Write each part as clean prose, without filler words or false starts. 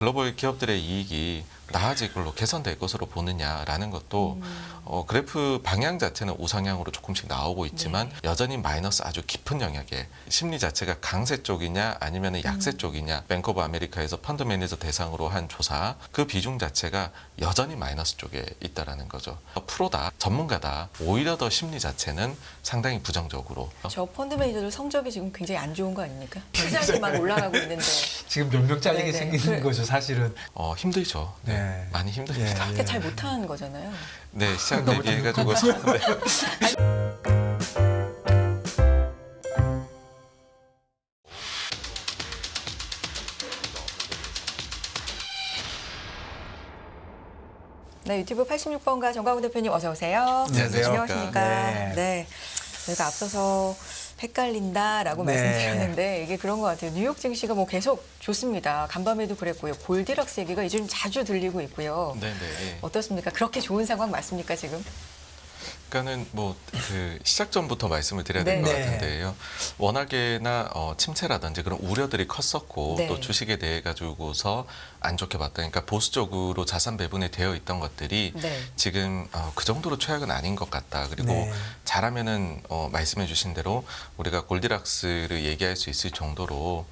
글로벌 기업들의 이익이 나아질 걸로 개선될 것으로 보느냐라는 것도 그래프 방향 자체는 우상향으로 조금씩 나오고 있지만 네. 여전히 마이너스 아주 깊은 영역에 심리 자체가 강세 쪽이냐 아니면 약세 쪽이냐 뱅크 오브 아메리카에서 펀드 매니저 대상으로 한 조사 그 비중 자체가 여전히 마이너스 쪽에 있다라는 거죠. 프로다 전문가다 오히려 더 심리 자체는 상당히 부정적으로 저 펀드 매니저들 성적이 지금 굉장히 안 좋은 거 아닙니까? 시장이 막 올라가고 있는데 지금 몇 명 잘리게 네네. 생기는 거죠, 사실은. 힘들죠. 네. 네. 많이 힘듭니다. 예, 그렇게 잘 못하는 거잖아요. 네, 시장 너무 대비해가지고 네, 유튜브 86번가 정광훈 대표님 어서 오세요. 안녕하세요. 안녕하십니까. 네. 네. 저희가 앞서서 헷갈린다라고 네. 말씀드렸는데 이게 그런 것 같아요. 뉴욕 증시가 뭐 계속 좋습니다. 간밤에도 그랬고요. 골디락스 얘기가 요즘 자주 들리고 있고요. 네네. 어떻습니까? 그렇게 좋은 상황 맞습니까 지금? 그러니까는 뭐 그 시작 전부터 말씀을 드려야 될 것 네. 같은데요. 워낙에나 침체라든지 그런 우려들이 컸었고 네. 또 주식에 대해 가지고서 안 좋게 봤다. 그러니까 보수적으로 자산 배분이 되어 있던 것들이 네. 지금 그 정도로 최악은 아닌 것 같다. 그리고 네. 잘하면은 말씀해주신 대로 우리가 골디락스를 얘기할 수 있을 정도로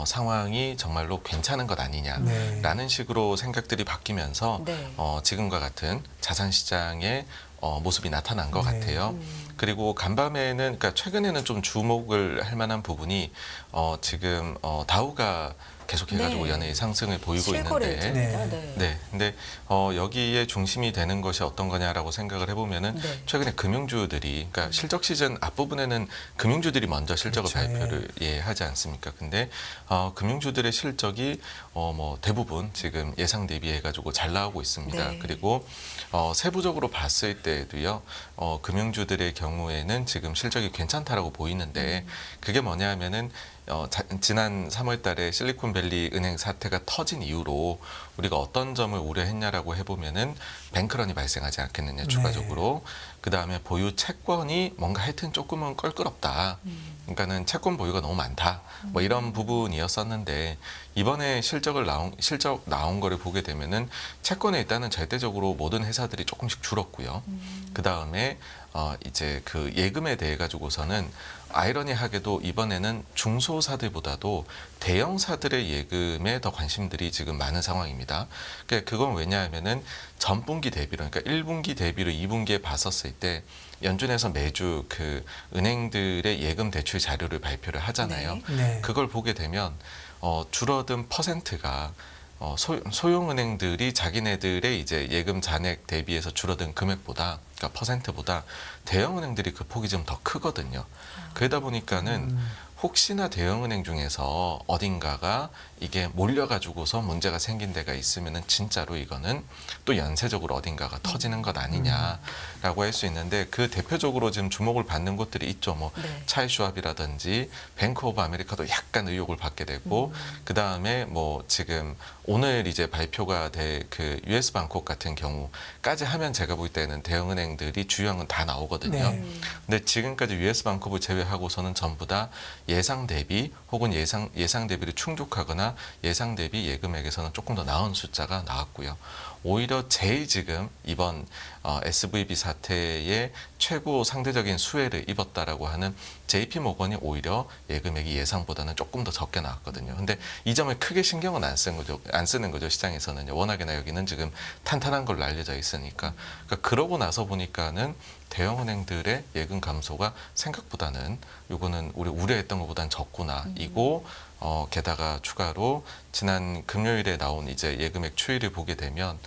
상황이 정말로 괜찮은 것 아니냐라는 네. 식으로 생각들이 바뀌면서 네. 지금과 같은 자산 시장의 모습이 나타난 것 네. 같아요. 그리고 간밤에는 그러니까 최근에는 좀 주목을 할 만한 부분이 지금 다우가 계속해가지고 네. 연일 상승을 보이고 실거래입니다. 있는데 네. 네, 근데 여기에 중심이 되는 것이 어떤 거냐라고 생각을 해보면은 네. 최근에 금융주들이 그러니까 실적 시즌 앞부분에는 금융주들이 먼저 실적을 그렇죠. 발표를 하지 않습니까? 근데 금융주들의 실적이 뭐 대부분 지금 예상 대비해가지고 잘 나오고 있습니다. 네. 그리고 세부적으로 봤을 때도요, 금융주들의 경우에는 지금 실적이 괜찮다라고 보이는데 그게 뭐냐면은 지난 3월 달에 실리콘밸리 은행 사태가 터진 이후로 우리가 어떤 점을 우려했냐라고 해보면은 뱅크런이 발생하지 않겠느냐 추가적으로 그 다음에 보유 채권이 뭔가 하여튼 조금은 껄끄럽다. 그러니까는 채권 보유가 너무 많다. 뭐 이런 부분이었었는데 이번에 실적 나온 거를 보게 되면은 채권에 일단은 절대적으로 모든 회사들이 조금씩 줄었고요. 그 다음에 이제 그 예금에 대해 가지고서는 아이러니하게도 이번에는 중소사들보다도 대형사들의 예금에 더 관심들이 지금 많은 상황입니다. 그러니까 그건 왜냐하면은 전분기 대비로 그러니까 1분기 대비로 2분기에 봤었을 때 연준에서 매주 그 은행들의 예금 대출 자료를 발표를 하잖아요. 네. 그걸 보게 되면 줄어든 퍼센트가 소형은행들이 자기네들의 이제 예금 잔액 대비해서 줄어든 금액보다 그러니까 퍼센트보다 대형은행들이 그 폭이 좀 더 크거든요. 그러다 보니까는 혹시나 대형은행 중에서 어딘가가 이게 몰려가지고서 문제가 생긴 데가 있으면은 진짜로 이거는 또 연쇄적으로 어딘가가 터지는 것 아니냐라고 할 수 있는데 그 대표적으로 지금 주목을 받는 곳들이 있죠. 뭐 네. 차이슈왑이라든지 뱅크 오브 아메리카도 약간 의혹을 받게 되고 그 다음에 뭐 지금 오늘 이제 발표가 될 그 US 방콕 같은 경우까지 하면 제가 볼 때는 대형은행들이 주요한 다 나오거든요. 네. 근데 지금까지 US 방콕을 제외하고서는 전부 다 예상 대비 혹은 예상 대비를 충족하거나 예상 대비 예금액에서는 조금 더 나은 숫자가 나왔고요. 오히려 제일 지금 이번 SVB 사태의 최고 상대적인 수혜를 입었다라고 하는 JP 모건이 오히려 예금액이 예상보다는 조금 더 적게 나왔거든요. 근데 이 점을 크게 신경은 안 쓰는 거죠 시장에서는. 워낙에나 여기는 지금 탄탄한 걸로 알려져 있으니까. 그러니까 그러고 나서 보니까는 대형은행들의 예금 감소가 생각보다는 요거는 우리 우려했던 것보다는 적구나 이고 게다가 추가로 지난 금요일에 나온 이제 예금액 추이를 보게 되면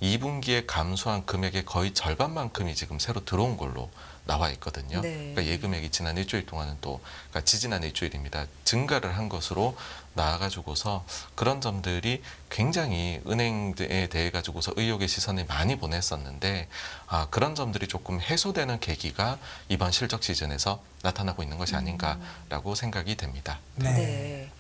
2분기에 감소한 금액의 거의 절반만큼이 지금 새로 들어온 걸로 나와 있거든요. 네. 그러니까 예금액이 지난 일주일 동안은 또 그러니까 지지난 일주일입니다. 증가를 한 것으로 나와가지고서 그런 점들이 굉장히 은행에 대해 가지고서 의혹의 시선을 많이 보냈었는데 그런 점들이 조금 해소되는 계기가 이번 실적 시즌에서 나타나고 있는 것이 아닌가라고 생각이 됩니다. 네. 네.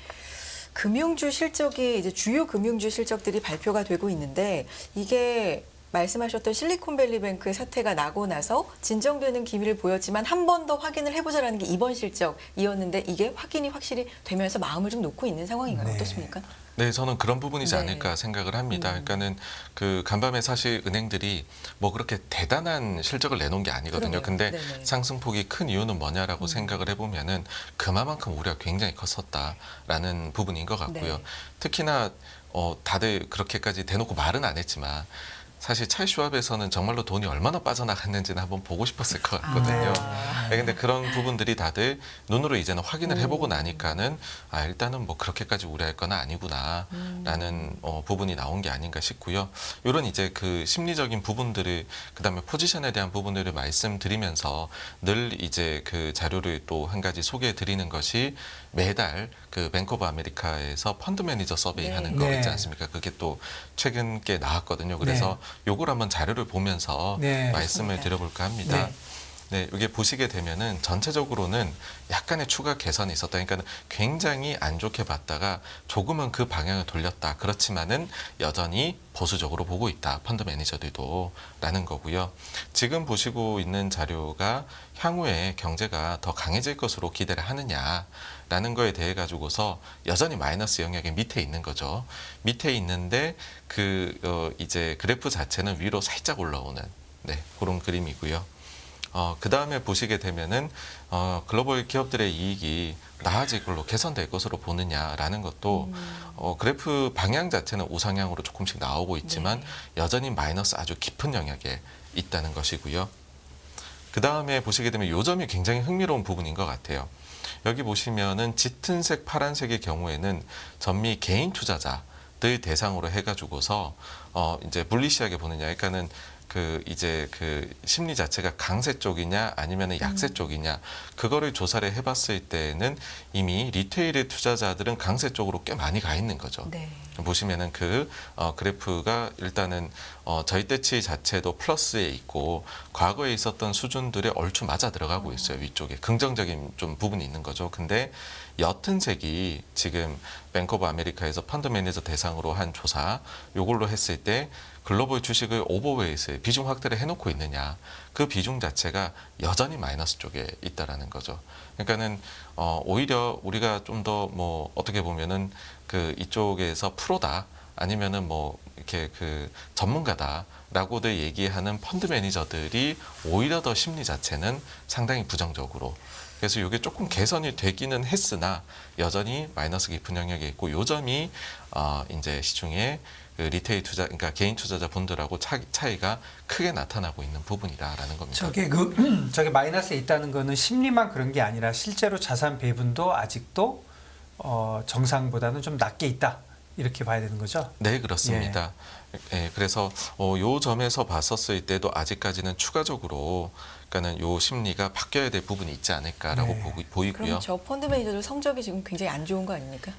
금융주 실적이 이제 주요 금융주 실적들이 발표가 되고 있는데 이게 말씀하셨던 실리콘밸리뱅크 사태가 나고 나서 진정되는 기미를 보였지만 한 번 더 확인을 해보자라는 게 이번 실적이었는데 이게 확인이 확실히 되면서 마음을 좀 놓고 있는 상황인가요? 네. 어떻습니까? 네, 저는 그런 부분이지 네. 않을까 생각을 합니다. 그러니까는 그 간밤에 사실 은행들이 뭐 그렇게 대단한 실적을 내놓은 게 아니거든요. 그러게요. 근데 네네. 상승폭이 큰 이유는 뭐냐라고 생각을 해보면은 그만큼 우리가 굉장히 컸었다라는 부분인 것 같고요. 네. 특히나 다들 그렇게까지 대놓고 말은 안 했지만 사실 찰스 슈왑에서는 정말로 돈이 얼마나 빠져나갔는지는 한번 보고 싶었을 것 같거든요. 네, 근데 그런 부분들이 다들 눈으로 이제는 확인을 해보고 나니까는 일단은 뭐 그렇게까지 우려할 건 아니구나라는 부분이 나온 게 아닌가 싶고요. 이런 이제 그 심리적인 부분들을 그다음에 포지션에 대한 부분들을 말씀드리면서 늘 이제 그 자료를 또 한 가지 소개해 드리는 것이 매달 그 뱅크 오브 아메리카에서 펀드 매니저 서베이 네. 하는 거 네. 있지 않습니까? 그게 또 최근 게 나왔거든요. 그래서 요걸 한번 자료를 보면서 네. 말씀을 좋습니다. 드려볼까 합니다. 네. 네, 이게 보시게 되면은 전체적으로는 약간의 추가 개선이 있었다. 그러니까 굉장히 안 좋게 봤다가 조금은 그 방향을 돌렸다. 그렇지만은 여전히 보수적으로 보고 있다. 펀드 매니저들도 라는 거고요. 지금 보시고 있는 자료가 향후에 경제가 더 강해질 것으로 기대를 하느냐라는 거에 대해 가지고서 여전히 마이너스 영역의 밑에 있는 거죠. 밑에 있는데 이제 그래프 자체는 위로 살짝 올라오는 그런 그림이고요. 그 다음에 보시게 되면은 글로벌 기업들의 이익이 나아질 걸로 개선될 것으로 보느냐라는 것도 그래프 방향 자체는 우상향으로 조금씩 나오고 있지만 네. 여전히 마이너스 아주 깊은 영역에 있다는 것이고요. 그 다음에 보시게 되면 요 점이 굉장히 흥미로운 부분인 것 같아요. 여기 보시면은 짙은색 파란색의 경우에는 전미 개인 투자자들 대상으로 해가지고서 이제 불리시하게 보느냐, 그러니까는 이제 심리 자체가 강세 쪽이냐 아니면 약세 쪽이냐 그거를 조사를 해봤을 때는 이미 리테일 투자자들은 강세 쪽으로 꽤 많이 가 있는 거죠. 네. 보시면은 그래프가 일단은 저희대치 자체도 플러스에 있고 과거에 있었던 수준들에 얼추 맞아 들어가고 있어요. 위쪽에 긍정적인 좀 부분이 있는 거죠. 근데 옅은 색이 지금 뱅크 오브 아메리카에서 펀드 매니저 대상으로 한 조사 요걸로 했을 때 글로벌 주식을 오버웨이트에 비중 확대를 해놓고 있느냐, 그 비중 자체가 여전히 마이너스 쪽에 있다라는 거죠. 그러니까는 오히려 우리가 좀 더 뭐 어떻게 보면은 이쪽에서 프로다 아니면은 뭐 이렇게 전문가다라고들 얘기하는 펀드 매니저들이 오히려 더 심리 자체는 상당히 부정적으로. 그래서 이게 조금 개선이 되기는 했으나 여전히 마이너스 깊은 영역에 있고, 요 점이 이제 시중에 리테일 투자, 그러니까 개인 투자자 분들하고 차이가 크게 나타나고 있는 부분이다라는 겁니다. 저게 마이너스에 있다는 거는 심리만 그런 게 아니라 실제로 자산 배분도 아직도 정상보다는 좀 낮게 있다. 이렇게 봐야 되는 거죠? 네, 그렇습니다. 예, 그래서 요 점에서 봤었을 때도 아직까지는 추가적으로 그러니까는 요 심리가 바뀌어야 될 부분이 있지 않을까라고 네. 보이고요. 그럼 저 펀드 매니저들 성적이 지금 굉장히 안 좋은 거 아닙니까?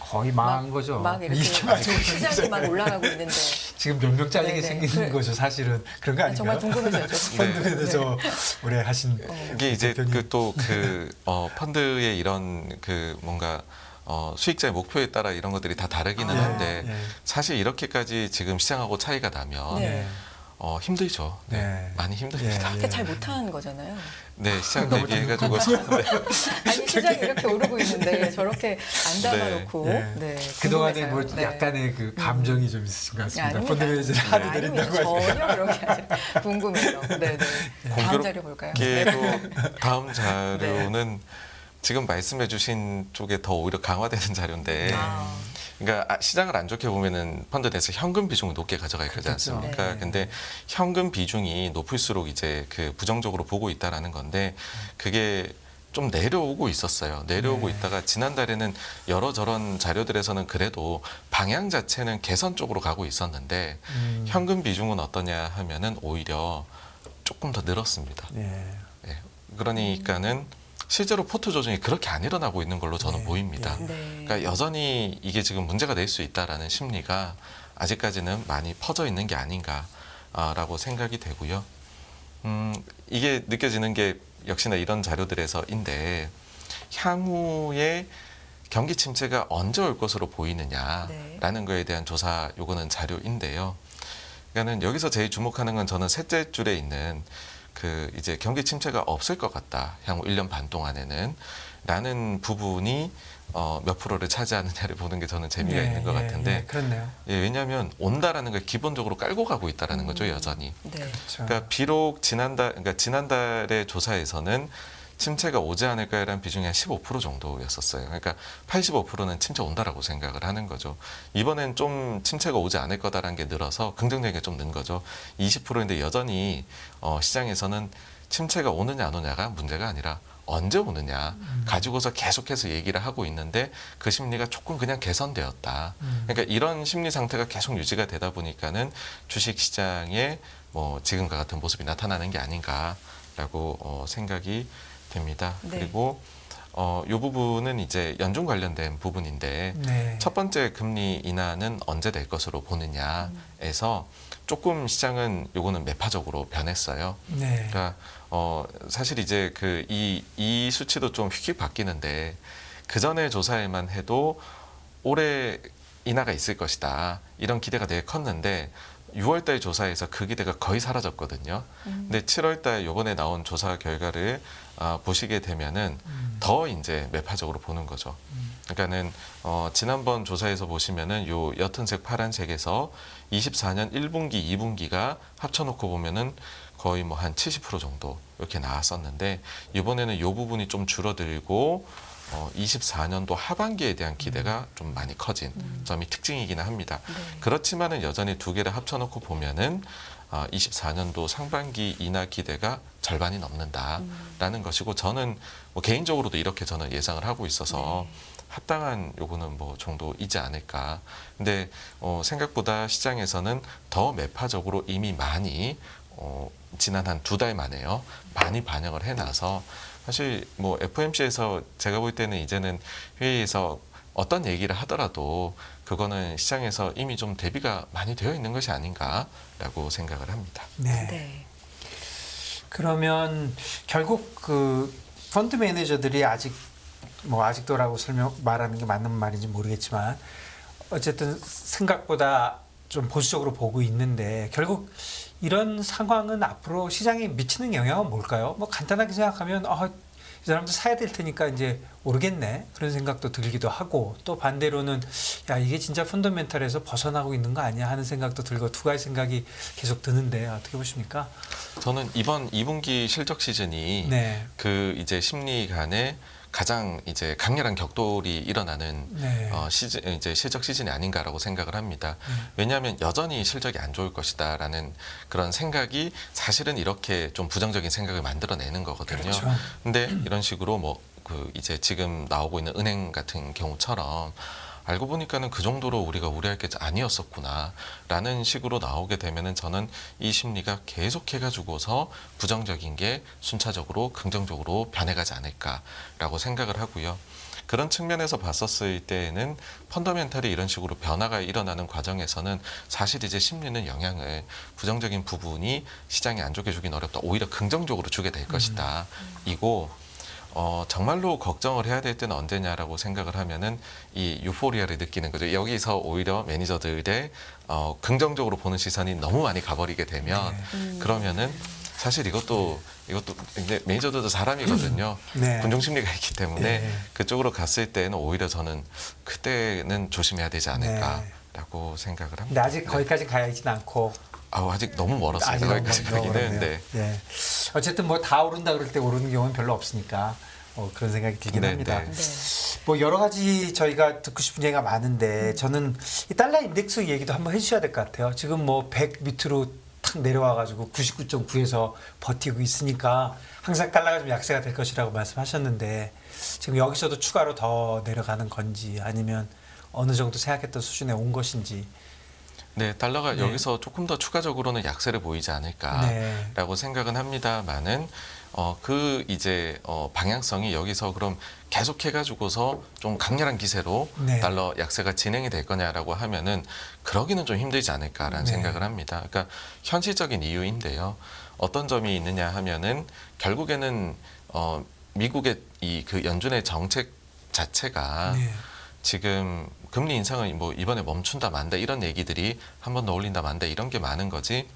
거의 망한 거죠. 막 이렇게 시장이 막 올라가고 있는데 지금 몇 명 잘리게 네네. 생기는 거죠. 사실은 그런 거 아닌가요? 정말 궁금해서요. 저. 펀드 매니저 오래 하신 이게 이제 대표님. 펀드의 이런 뭔가 수익자의 목표에 따라 이런 것들이 다 다르기는 한데 예. 사실 이렇게까지 지금 시장하고 차이가 나면 네. 힘들죠. 네, 네. 많이 힘듭니다. 예. 그렇게 잘 못하는 거잖아요. 네, 시장 대비해가지고 아니 시장이 이렇게 오르고 있는데 저렇게 안 담아놓고 네. 네. 그동안에 궁금해서요. 뭐 네. 약간의 그 감정이 좀 있으신 것 같습니다. 아닙니다. 펀드 매니저를 하도 아닙니다. 내린다고 하니까. 전혀 그런 게 아니라 궁금해요. 네네. 다음 자료 볼까요? 공교롭게도 다음 자료는 지금 말씀해주신 쪽에 더 오히려 강화되는 자료인데, 아. 그러니까 시장을 안 좋게 보면은 펀드 내에서 현금 비중을 높게 가져가야 되지 그렇죠. 않습니까? 네. 근데 현금 비중이 높을수록 이제 부정적으로 보고 있다라는 건데 그게 좀 내려오고 있었어요. 내려오고 네. 있다가 지난달에는 여러 저런 자료들에서는 그래도 방향 자체는 개선 쪽으로 가고 있었는데 현금 비중은 어떠냐 하면은 오히려 조금 더 늘었습니다. 예. 예. 그러니까는 실제로 포트 조정이 그렇게 안 일어나고 있는 걸로 저는 네. 보입니다. 네. 네. 그러니까 여전히 이게 지금 문제가 될 수 있다라는 심리가 아직까지는 많이 퍼져 있는 게 아닌가라고 생각이 되고요. 이게 느껴지는 게 역시나 이런 자료들에서인데 향후에 경기 침체가 언제 올 것으로 보이느냐라는 거에 대한 조사 요거는 자료인데요. 그러니까는 여기서 제일 주목하는 건 저는 셋째 줄에 있는 이제 경기 침체가 없을 것 같다. 향후 1년 반 동안에는 라는 부분이 몇 프로를 차지하느냐를 보는 게 저는 재미가 있는 것 같은데 그렇네요. 예, 왜냐하면 온다라는 걸 기본적으로 깔고 가고 있다라는 거죠, 여전히. 네. 그렇죠. 그러니까 비록 지난달의 조사에서는 침체가 오지 않을까라는 비중이 한 15% 정도였었어요. 그러니까 85%는 침체 온다라고 생각을 하는 거죠. 이번엔 좀 침체가 오지 않을 거다라는 게 늘어서 긍정적인 게 좀 는 거죠. 20%인데 여전히 시장에서는 침체가 오느냐 안 오느냐가 문제가 아니라 언제 오느냐 가지고서 계속해서 얘기를 하고 있는데 그 심리가 조금 그냥 개선되었다. 그러니까 이런 심리 상태가 계속 유지가 되다 보니까는 주식 시장에 뭐 지금과 같은 모습이 나타나는 게 아닌가라고 생각이 됩니다. 네. 그리고 이 부분은 이제 연중 관련된 부분인데 네. 첫 번째 금리 인하는 언제 될 것으로 보느냐에서 조금 시장은 요거는 매파적으로 변했어요. 네. 그러니까 사실 이제 이 수치도 좀 휙휙 바뀌는데 그 전에 조사에만 해도 올해 인하가 있을 것이다 이런 기대가 되게 컸는데 6월달 조사에서 그 기대가 거의 사라졌거든요. 근데 7월달 요번에 나온 조사 결과를 보시게 되면은 더 이제 매파적으로 보는 거죠. 그러니까는 지난번 조사에서 보시면은 요 옅은색 파란색에서 24년 1분기, 2분기가 합쳐놓고 보면은 거의 뭐 한 70% 정도 이렇게 나왔었는데 이번에는 요 부분이 좀 줄어들고 24년도 하반기에 대한 기대가 좀 많이 커진 점이 특징이기는 합니다. 네. 그렇지만은 여전히 두 개를 합쳐놓고 보면은 24년도 상반기 인하 기대가 절반이 넘는다라는 것이고 저는 뭐 개인적으로도 이렇게 저는 예상을 하고 있어서 합당한 요거는 뭐 정도이지 않을까. 근데 생각보다 시장에서는 더 매파적으로 이미 많이 지난 한 2달 만에요. 많이 반영을 해놔서 사실 뭐 FOMC에서 제가 볼 때는 이제는 회의에서 어떤 얘기를 하더라도 그거는 시장에서 이미 좀 대비가 많이 되어 있는 것이 아닌가라고 생각을 합니다. 네. 네. 그러면 결국 그 펀드 매니저들이 아직도라고 말하는 게 맞는 말인지 모르겠지만 어쨌든 생각보다 좀 보수적으로 보고 있는데 결국 이런 상황은 앞으로 시장에 미치는 영향은 뭘까요? 뭐 간단하게 생각하면 이 사람들 사야 될 테니까 이제 오르겠네 그런 생각도 들기도 하고 또 반대로는 야 이게 진짜 펀더멘탈에서 벗어나고 있는 거 아니야 하는 생각도 들고 두 가지 생각이 계속 드는데 어떻게 보십니까? 저는 이번 2분기 실적 시즌이 네. 그 이제 심리 간에 가장 이제 강렬한 격돌이 일어나는 네. 시즌 이제 실적 시즌이 아닌가라고 생각을 합니다. 왜냐하면 여전히 실적이 안 좋을 것이다라는 그런 생각이 사실은 이렇게 좀 부정적인 생각을 만들어내는 거거든요. 그렇죠. 근데 이런 식으로 뭐 그 이제 지금 나오고 있는 은행 같은 경우처럼 알고 보니까는 그 정도로 우리가 우려할 게 아니었었구나라는 식으로 나오게 되면은 저는 이 심리가 계속해가지고서 부정적인 게 순차적으로 긍정적으로 변해가지 않을까라고 생각을 하고요. 그런 측면에서 봤었을 때에는 펀더멘탈이 이런 식으로 변화가 일어나는 과정에서는 사실 이제 심리는 영향을 부정적인 부분이 시장에 안 좋게 주긴 어렵다. 오히려 긍정적으로 주게 될 것이다. 이고 정말로 걱정을 해야 될 때는 언제냐라고 생각을 하면은 이 유포리아를 느끼는 거죠. 여기서 오히려 매니저들의 긍정적으로 보는 시선이 너무 많이 가버리게 되면 그러면은 사실 이것도 근데 매니저들도 사람이거든요. 네. 군중 심리가 있기 때문에 네. 그쪽으로 갔을 때는 오히려 저는 그때는 조심해야 되지 않을까라고 생각을 합니다. 근데 아직 거기까지 가야 있진 않고 아직 너무 멀었습니다. 거기까지 가기는. 네. 네. 어쨌든 뭐 다 오른다 그럴 때 오르는 경우는 별로 없으니까 그런 생각이 들긴 네, 합니다. 네. 네. 뭐 여러 가지 저희가 듣고 싶은 얘기가 많은데 저는 이 달러 인덱스 얘기도 한번 해주셔야 될 것 같아요. 지금 뭐 100 밑으로 탁 내려와가지고 99.9에서 버티고 있으니까 항상 달러가 좀 약세가 될 것이라고 말씀하셨는데 지금 여기서도 추가로 더 내려가는 건지 아니면 어느 정도 생각했던 수준에 온 것인지. 네, 달러가 네. 여기서 조금 더 추가적으로는 약세를 보이지 않을까라고 생각은 합니다만은 그 이제 방향성이 여기서 그럼 계속해가지고서 좀 강렬한 기세로 네. 달러 약세가 진행이 될 거냐라고 하면은 그러기는 좀 힘들지 않을까라는 네. 생각을 합니다. 그러니까 현실적인 이유인데요. 어떤 점이 있느냐 하면은 결국에는 미국의 이 그 연준의 정책 자체가 네. 지금 금리 인상을 뭐 이번에 멈춘다 만다 이런 얘기들이 한 번 더 올린다 만다 이런 게 많은 거지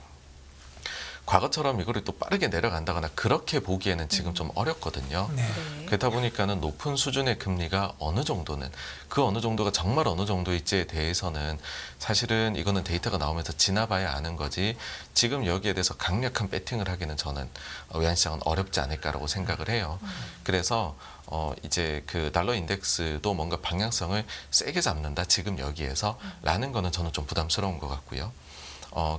과거처럼 이거를 또 빠르게 내려간다거나 그렇게 보기에는 지금 좀 어렵거든요. 네. 네. 그러다 보니까는 높은 수준의 금리가 어느 정도는 그 어느 정도가 정말 어느 정도일지에 대해서는 사실은 이거는 데이터가 나오면서 지나봐야 아는 거지 지금 여기에 대해서 강력한 배팅을 하기는 저는 외환시장은 어렵지 않을까라고 생각을 해요. 그래서 이제 그 달러 인덱스도 뭔가 방향성을 세게 잡는다 지금 여기에서 라는 거는 저는 좀 부담스러운 것 같고요.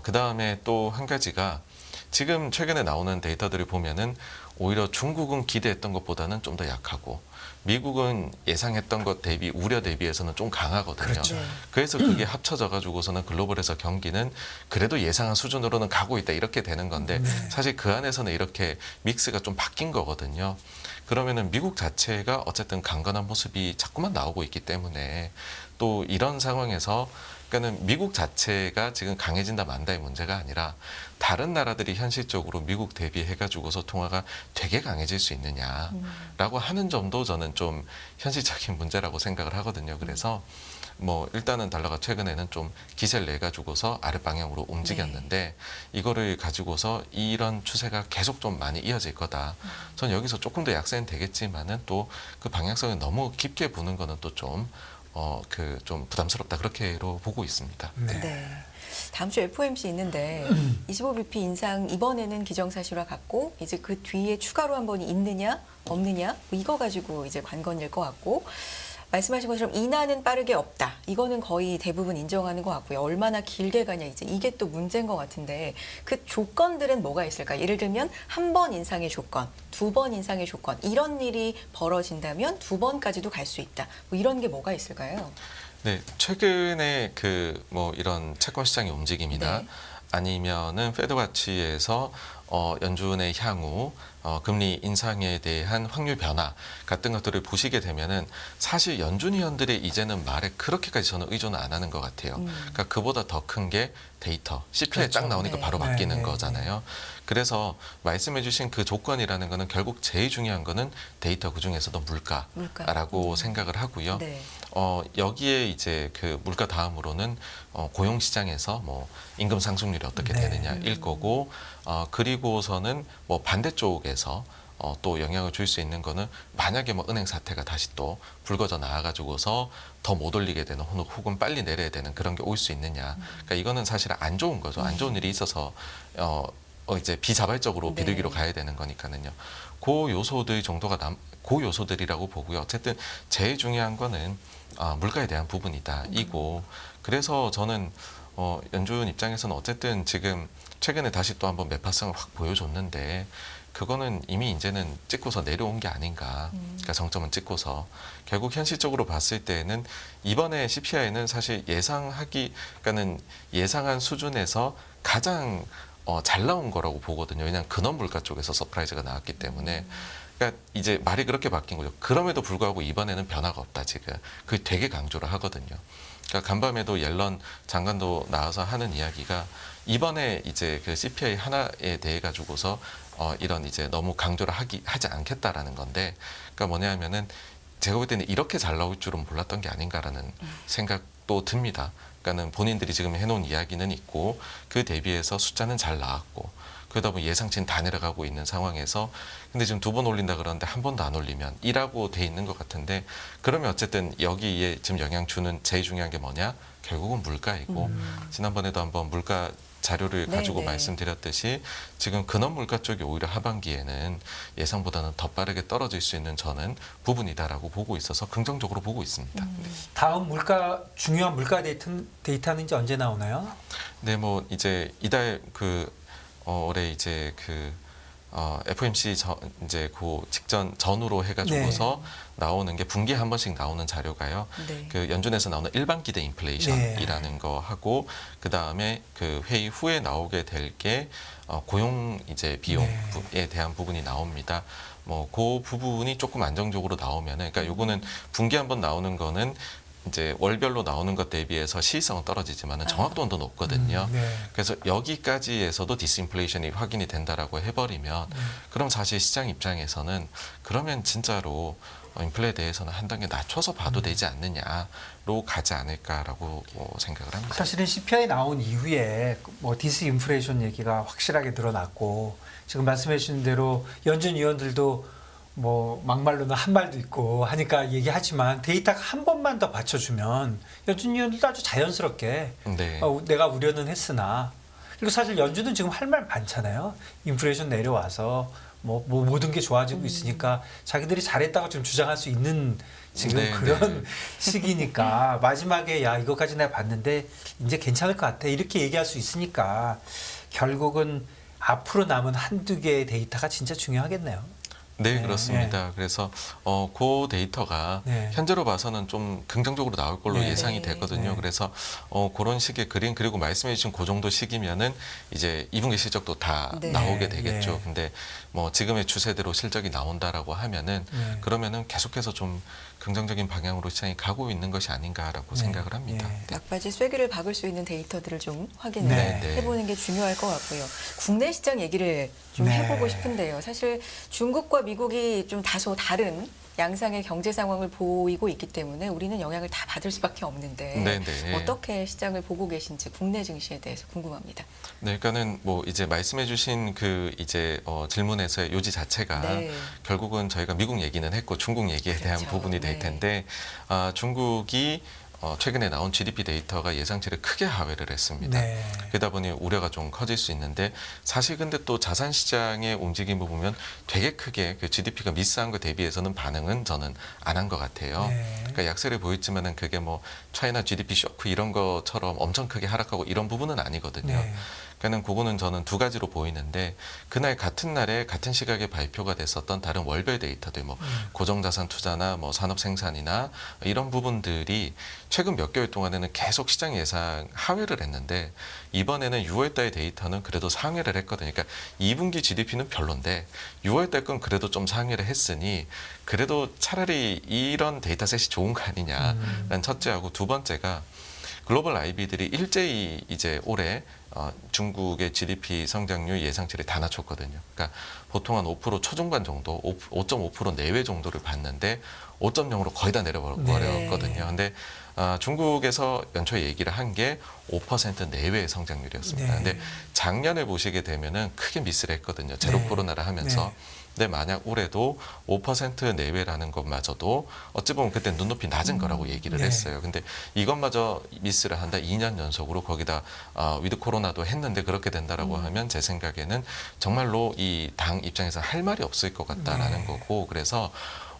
그 다음에 또 한 가지가 지금 최근에 나오는 데이터들을 보면은 오히려 중국은 기대했던 것보다는 좀 더 약하고 미국은 예상했던 것 대비 우려 대비해서는 좀 강하거든요. 그렇죠. 네. 그래서 그게 합쳐져 가지고서는 글로벌에서 경기는 그래도 예상한 수준으로는 가고 있다 이렇게 되는 건데 네. 사실 그 안에서는 이렇게 믹스가 좀 바뀐 거거든요. 그러면은 미국 자체가 어쨌든 강건한 모습이 자꾸만 나오고 있기 때문에 또 이런 상황에서 그러니까는 미국 자체가 지금 강해진다 만다의 문제가 아니라 다른 나라들이 현실적으로 미국 대비해가지고서 통화가 되게 강해질 수 있느냐라고 하는 점도 저는 좀 현실적인 문제라고 생각을 하거든요. 그래서 뭐 일단은 달러가 최근에는 좀 기세를 내 가지고서 아래 방향으로 움직였는데 이거를 가지고서 이런 추세가 계속 좀 많이 이어질 거다. 전 여기서 조금 더 약세는 되겠지만은 또 그 방향성을 너무 깊게 보는 거는 또 좀 좀 부담스럽다 그렇게로 보고 있습니다. 네. 네. 다음 주 FOMC 있는데 25bp 인상 이번에는 기정사실화 같고 이제 그 뒤에 추가로 한 번이 있느냐 없느냐 뭐 이거 가지고 이제 관건일 것 같고 말씀하신 것처럼 인하는 빠르게 없다. 이거는 거의 대부분 인정하는 것 같고요. 얼마나 길게 가냐 이제 이게 또 문제인 것 같은데 그 조건들은 뭐가 있을까? 예를 들면 한 번 인상의 조건, 두 번 인상의 조건 이런 일이 벌어진다면 두 번까지도 갈 수 있다. 뭐 이런 게 뭐가 있을까요? 네, 최근에 그 뭐 이런 채권 시장의 움직임이나 네. 아니면은 페드 와치에서 연준의 향후 금리 인상에 대한 확률 변화 같은 것들을 보시게 되면은 사실 연준 위원들의 이제는 말에 그렇게까지 저는 의존을 안 하는 것 같아요. 그러니까 그보다 더 큰 게 데이터, CPI 그렇죠. 딱 나오니까 네. 바로 네, 바뀌는 네, 거잖아요. 그래서 말씀해주신 그 조건이라는 거는 결국 제일 중요한 거는 데이터 그 중에서도 물가라고 생각을 하고요. 네. 여기에 이제 그 물가 다음으로는 고용 시장에서 뭐 임금 상승률이 어떻게 네. 되느냐일 거고 그리고서는 뭐 반대쪽에서 또 영향을 줄 수 있는 거는 만약에 뭐 은행 사태가 다시 또 불거져 나와가지고서 더 못 올리게 되는 혹은 빨리 내려야 되는 그런 게 올 수 있느냐. 그러니까 이거는 사실 안 좋은 거죠. 안 좋은 일이 있어서 이제 비자발적으로 네. 비둘기로 가야 되는 거니까는요. 그 요소들 정도가 그 요소들이라고 보고요. 어쨌든 제일 중요한 거는 물가에 대한 부분이다. 이고 그래서 저는 연준 입장에서는 어쨌든 지금 최근에 다시 또 한번 매파성을 확 보여줬는데 그거는 이미 이제는 찍고서 내려온 게 아닌가. 그러니까 정점은 찍고서 결국 현실적으로 봤을 때는 이번에 CPI는 사실 그러니까는 예상한 수준에서 가장 잘 나온 거라고 보거든요. 왜냐하면 근원 물가 쪽에서 서프라이즈가 나왔기 때문에. 그러니까 이제 말이 그렇게 바뀐 거죠. 그럼에도 불구하고 이번에는 변화가 없다 지금. 그게 되게 강조를 하거든요. 그러니까 간밤에도 옐런 장관도 나와서 하는 이야기가 이번에 이제 그 CPI 하나에 대해 가지고서 이런 이제 너무 강조를 하지 않겠다라는 건데, 그러니까 뭐냐면은 제가 볼 때는 이렇게 잘 나올 줄은 몰랐던 게 아닌가라는 생각도 듭니다. 그러니까는 본인들이 지금 해놓은 이야기는 있고 그 대비해서 숫자는 잘 나왔고 그러다 보니 예상치는 다 내려가고 있는 상황에서 근데 지금 두 번 올린다 그러는데 한 번도 안 올리면 이라고 돼 있는 것 같은데 그러면 어쨌든 여기에 지금 영향 주는 제일 중요한 게 뭐냐? 결국은 물가이고 지난번에도 한번 물가 자료를 네, 가지고 네. 말씀드렸듯이 지금 근원 물가 쪽이 오히려 하반기에는 예상보다는 더 빠르게 떨어질 수 있는 저는 부분이다라고 보고 있어서 긍정적으로 보고 있습니다. 네. 다음 중요한 물가 데이터는 이제 언제 나오나요? 네, 뭐 이제 이달 올해 이제 FOMC 이제 그 직전 전후로 해가지고서 나오는 게 분기에 한 번씩 나오는 자료가요. 네. 그 연준에서 나오는 일반 기대 인플레이션이라는 거 하고 그 다음에 그 회의 후에 나오게 될 게 고용 이제 비용에 대한 부분이 나옵니다. 뭐 그 부분이 조금 안정적으로 나오면은 그러니까 요거는 분기 한 번 나오는 거는 이제 월별로 나오는 것 대비해서 시의성은 떨어지지만은 정확도는 높거든요. 네. 그래서 여기까지에서도 디스인플레이션이 확인이 된다라고 해버리면 그럼 사실 시장 입장에서는 그러면 진짜로 인플레에 대해서는 한 단계 낮춰서 봐도 되지 않느냐로 가지 않을까라고 생각을 합니다. 사실은 CPI 나온 이후에 뭐 디스인플레이션 얘기가 확실하게 늘어났고 지금 말씀해 주신 대로 연준 위원들도 뭐 막말로는 한 말도 있고 하니까 얘기하지만 데이터가 한 번만 더 받쳐주면 연준 위원들도 아주 자연스럽게 네. 내가 우려는 했으나 그리고 사실 연준은 지금 할 말 많잖아요. 인플레이션 내려와서 뭐 모든 게 좋아지고 있으니까 자기들이 잘했다고 좀 주장할 수 있는 지금 네, 그런 네. 시기니까 마지막에 야 이거까지 내가 봤는데 이제 괜찮을 것 같아 이렇게 얘기할 수 있으니까 결국은 앞으로 남은 한두 개의 데이터가 진짜 중요하겠네요. 네, 네, 그렇습니다. 그래서 그 데이터가 네. 현재로 봐서는 좀 긍정적으로 나올 걸로 네. 예상이 되거든요. 네. 그래서 그런 식의 그림 그리고 말씀해 주신 그 정도 시기면은 이제 2분기 실적도 다 네. 나오게 되겠죠. 네. 근데 뭐 지금의 추세대로 실적이 나온다라고 하면은 네. 그러면은 계속해서 좀 긍정적인 방향으로 시장이 가고 있는 것이 아닌가라고 네. 생각을 합니다. 네. 네. 막바지 쐐기를 박을 수 있는 데이터들을 좀 확인을 네, 네. 해보는 게 중요할 것 같고요. 국내 시장 얘기를 좀 네. 해보고 싶은데요. 사실 중국과 미국이 좀 다소 다른 양상의 경제 상황을 보이고 있기 때문에 우리는 영향을 다 받을 수밖에 없는데 네, 네. 어떻게 시장을 보고 계신지 국내 증시에 대해서 궁금합니다. 네, 그러니까는 뭐 이제 말씀해주신 그 이제 질문에서의 요지 자체가 네. 결국은 저희가 미국 얘기는 했고 중국 얘기에 대한 그렇죠. 부분이 될 네. 텐데 중국이 최근에 나온 GDP 데이터가 예상치를 크게 하회를 했습니다. 네. 그러다 보니 우려가 좀 커질 수 있는데 사실 근데 또 자산 시장의 움직임을 보면 되게 크게 그 GDP가 미스한 거 대비해서는 반응은 저는 안 한 것 같아요. 네. 그러니까 약세를 보였지만은 그게 뭐 차이나 GDP 쇼크 이런 것처럼 엄청 크게 하락하고 이런 부분은 아니거든요. 네. 그러니까는 그거는 저는 두 가지로 보이는데 그날 같은 날에 같은 시각에 발표가 됐었던 다른 월별 데이터들 뭐 고정자산 투자나 뭐 산업 생산이나 이런 부분들이 최근 몇 개월 동안에는 계속 시장 예상 하회를 했는데 이번에는 6월달 데이터는 그래도 상회를 했거든요. 그러니까 2분기 GDP는 별론데 6월달 건 그래도 좀 상회를 했으니 그래도 차라리 이런 데이터셋이 좋은 거 아니냐라는 첫째하고 두 번째가 글로벌 IB들이 일제히 이제 올해 중국의 GDP 성장률 예상치를 다 낮췄거든요. 그러니까 보통 한 5% 초중반 정도, 5.5% 내외 정도를 봤는데 5.0으로 거의 다 내려버렸거든요. 네. 근데 중국에서 연초에 얘기를 한 게 5% 내외의 성장률이었습니다. 네. 근데 작년에 보시게 되면은 크게 미스를 했거든요. 제로 네. 코로나를 하면서. 네. 근데 만약 올해도 5% 내외라는 것마저도 어찌 보면 그때 눈높이 낮은 거라고 얘기를 네. 했어요. 근데 이것마저 미스를 한다. 2년 연속으로 거기다 위드 코로나도 했는데 그렇게 된다라고 하면 제 생각에는 정말로 이 당 입장에서 할 말이 없을 것 같다라는 네. 거고 그래서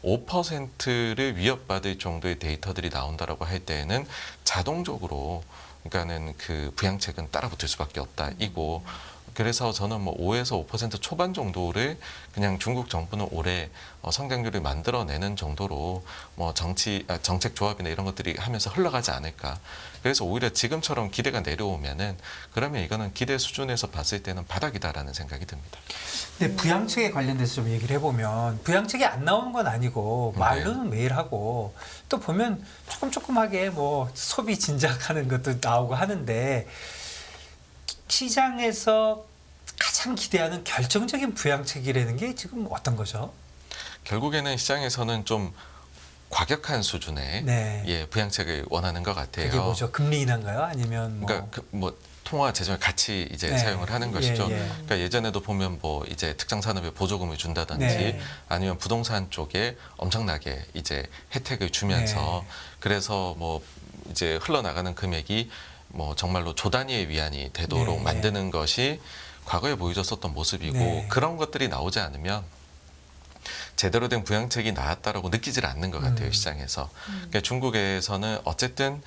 5%를 위협받을 정도의 데이터들이 나온다라고 할 때에는 자동적으로 그러니까는 그 부양책은 따라붙을 수밖에 없다. 이고 그래서 저는 뭐 5에서 5% 초반 정도를 그냥 중국 정부는 올해 성장률을 만들어내는 정도로 뭐 정책 조합이나 이런 것들이 하면서 흘러가지 않을까. 그래서 오히려 지금처럼 기대가 내려오면은 그러면 이거는 기대 수준에서 봤을 때는 바닥이다라는 생각이 듭니다. 근데 부양책에 관련돼서 좀 얘기를 해보면 부양책이 안 나오는 건 아니고 말로는 매일 하고 또 보면 조금하게 뭐 소비 진작하는 것도 나오고 하는데 시장에서 가장 기대하는 결정적인 부양책이라는 게 지금 어떤 거죠? 결국에는 시장에서는 좀 과격한 수준의 네. 예, 부양책을 원하는 것 같아요. 그게 뭐죠? 금리 인하인가요? 아니면 뭐 그러니까 뭐 통화 재정을 같이 이제 네. 사용을 하는 것이죠. 예, 예. 그러니까 예전에도 보면 뭐 이제 특정 산업에 보조금을 준다든지 네. 아니면 부동산 쪽에 엄청나게 이제 혜택을 주면서 네. 그래서 뭐 이제 흘러나가는 금액이 뭐 정말로 조 단위의 위안이 되도록 네. 만드는 것이 과거에 보여줬었던 모습이고 네. 그런 것들이 나오지 않으면 제대로 된 부양책이 나왔다라고 느끼질 않는 것 같아요, 시장에서. 그러니까 중국에서는 어쨌든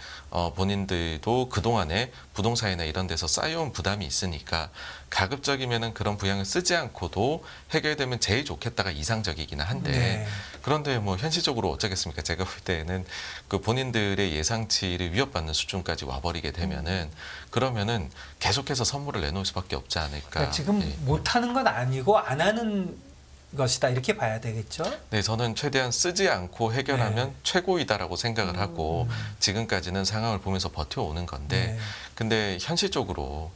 본인들도 그동안에 부동산이나 이런 데서 쌓여온 부담이 있으니까 가급적이면은 그런 부양을 쓰지 않고도 해결되면 제일 좋겠다가 이상적이기는 한데 네. 그런데 뭐 현실적으로 어쩌겠습니까? 제가 볼 때는 그 본인들의 예상치를 위협받는 수준까지 와버리게 되면은 그러면은 계속해서 선물을 내놓을 수밖에 없지 않을까. 그러니까 지금 예. 못하는 건 아니고 안 하는 것이다 이렇게 봐야 되겠죠. 네, 저는 최대한 쓰지 않고 해결하면 네. 최고이다라고 생각을 하고 지금까지는 상황을 보면서 버텨오는 건데 네. 근데 현실적으로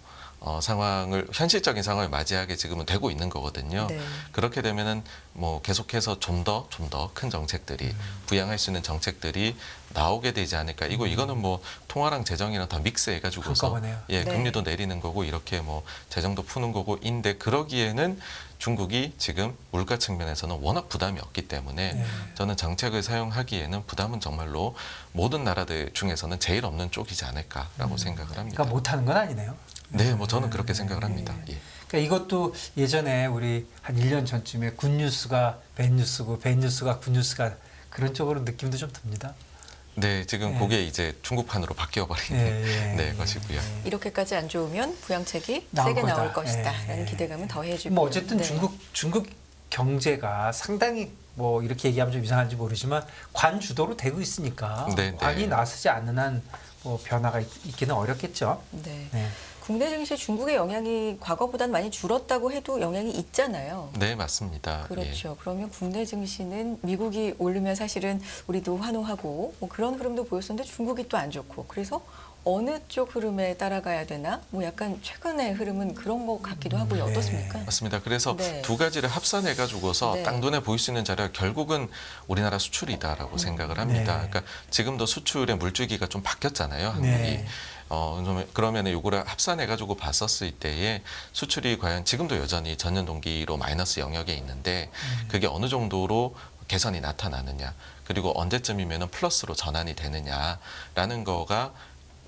현실적인 상황을 맞이하게 지금은 되고 있는 거거든요. 네. 그렇게 되면은 뭐 계속해서 좀 더 큰 정책들이 부양할 수 있는 정책들이 나오게 되지 않을까. 이거는 뭐 통화랑 재정이랑 다 믹스해 가지고서 한꺼번에요. 예, 네. 금리도 내리는 거고 이렇게 뭐 재정도 푸는 거고인데 그러기에는 중국이 지금 물가 측면에서는 워낙 부담이 없기 때문에 네. 저는 정책을 사용하기에는 부담은 정말로 모든 나라들 중에서는 제일 없는 쪽이지 않을까라고 생각을 합니다. 그러니까 못하는 건 아니네요. 네, 뭐 저는 그렇게 생각을 합니다. 예. 그러니까 이것도 예전에 우리 한 1년 전쯤에 굿뉴스가 밴뉴스고 밴뉴스가 굿뉴스가 그런 쪽으로 느낌도 좀 듭니다. 네, 지금 예. 그게 이제 중국판으로 바뀌어버리는 예, 예, 네, 예. 것이고요. 이렇게까지 안 좋으면 부양책이 나올 세게 거다. 나올 것이다라는 예, 예. 기대감은 더해지고. 뭐 어쨌든 네. 중국 경제가 상당히 뭐 이렇게 얘기하면 좀 이상한지 모르지만 관 주도로 되고 있으니까 네, 관이 네. 나서지 않는 한 뭐 변화가 있기는 어렵겠죠. 네. 네. 국내 증시 중국의 영향이 과거보다는 많이 줄었다고 해도 영향이 있잖아요. 네, 맞습니다. 그렇죠. 그러면 국내 증시는 미국이 오르면 사실은 우리도 환호하고 뭐 그런 흐름도 보였었는데 중국이 또 안 좋고 그래서 어느 쪽 흐름에 따라가야 되나? 뭐 약간 최근의 흐름은 그런 것 같기도 하고요. 네. 어떻습니까? 맞습니다. 그래서 네. 두 가지를 합산해 가지고서 네. 딱 눈에 보일 수 있는 자료가 결국은 우리나라 수출이다라고 생각을 합니다. 네. 그러니까 지금도 수출의 물줄기가 좀 바뀌었잖아요, 한국이. 네. 그러면은 요거를 합산해 가지고 봤었을 때에 수출이 과연 지금도 여전히 전년 동기로 마이너스 영역에 있는데 그게 어느 정도로 개선이 나타나느냐 그리고 언제쯤이면은 플러스로 전환이 되느냐라는 거가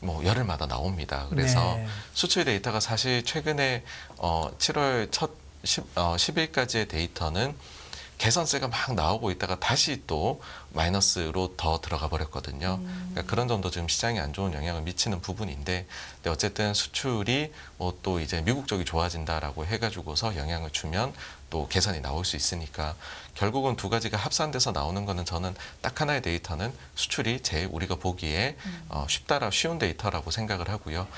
뭐 열흘마다 나옵니다. 그래서 네. 수출 데이터가 사실 최근에 7월 첫 10일까지의 데이터는 개선세가 막 나오고 있다가 다시 또 마이너스로 더 들어가 버렸거든요. 그러니까 그런 점도 지금 시장에 안 좋은 영향을 미치는 부분인데 근데 어쨌든 수출이 뭐 또 이제 미국 쪽이 좋아진다라고 해가지고서 영향을 주면 또 개선이 나올 수 있으니까 결국은 두 가지가 합산돼서 나오는 거는 저는 딱 하나의 데이터는 수출이 제일 우리가 보기에 쉬운 데이터라고 생각을 하고요.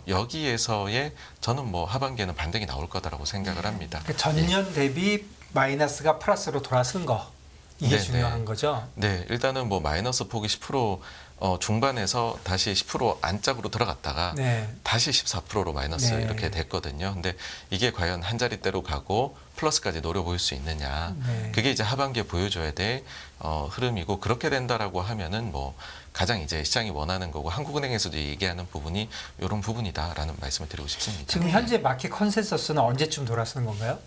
여기에서의 저는 뭐 하반기에는 반등이 나올 거다라고 생각을 합니다. 그러니까 전년 대비 마이너스가 플러스로 돌아선 거 이게 네, 중요한 네. 거죠. 네, 일단은 뭐 마이너스 폭이 10% 중반에서 다시 10% 안짝으로 들어갔다가 네. 다시 14%로 마이너스 네. 이렇게 됐거든요. 근데 이게 과연 한 자릿대로 가고 플러스까지 노려볼 수 있느냐. 네. 그게 이제 하반기에 보여줘야 될 흐름이고 그렇게 된다라고 하면은 뭐 가장 이제 시장이 원하는 거고 한국은행에서도 얘기하는 부분이 이런 부분이다라는 말씀을 드리고 싶습니다. 지금 현재 마켓 컨센서스는 언제쯤 돌아서는 건가요?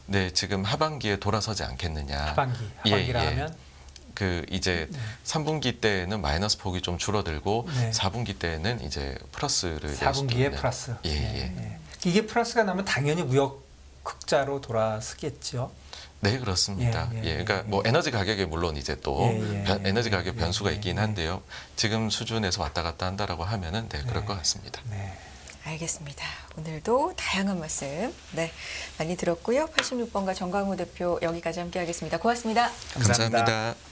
네, 지금 하반기에 돌아서지 않겠느냐. 하반기라 예. 하면 그 이제 3분기 때는 마이너스 폭이 좀 줄어들고 네. 4분기 때는 이제 플러스를 낼 수도 4분기에 있는. 플러스. 예, 네, 예. 네. 이게 플러스가 나면 당연히 무역 흑자로 돌아서겠죠. 네, 그렇습니다. 예, 예, 예, 그러니까 예. 뭐 에너지 가격에 물론 이제 또 예, 예, 에너지 예, 가격 예, 변수가 예, 있긴 예. 한데요. 지금 수준에서 왔다 갔다 한다라고 하면은 네, 그럴 것 같습니다. 네. 알겠습니다. 오늘도 다양한 말씀 많이 들었고요. 86번가 정광우 대표 여기까지 함께하겠습니다. 고맙습니다. 감사합니다.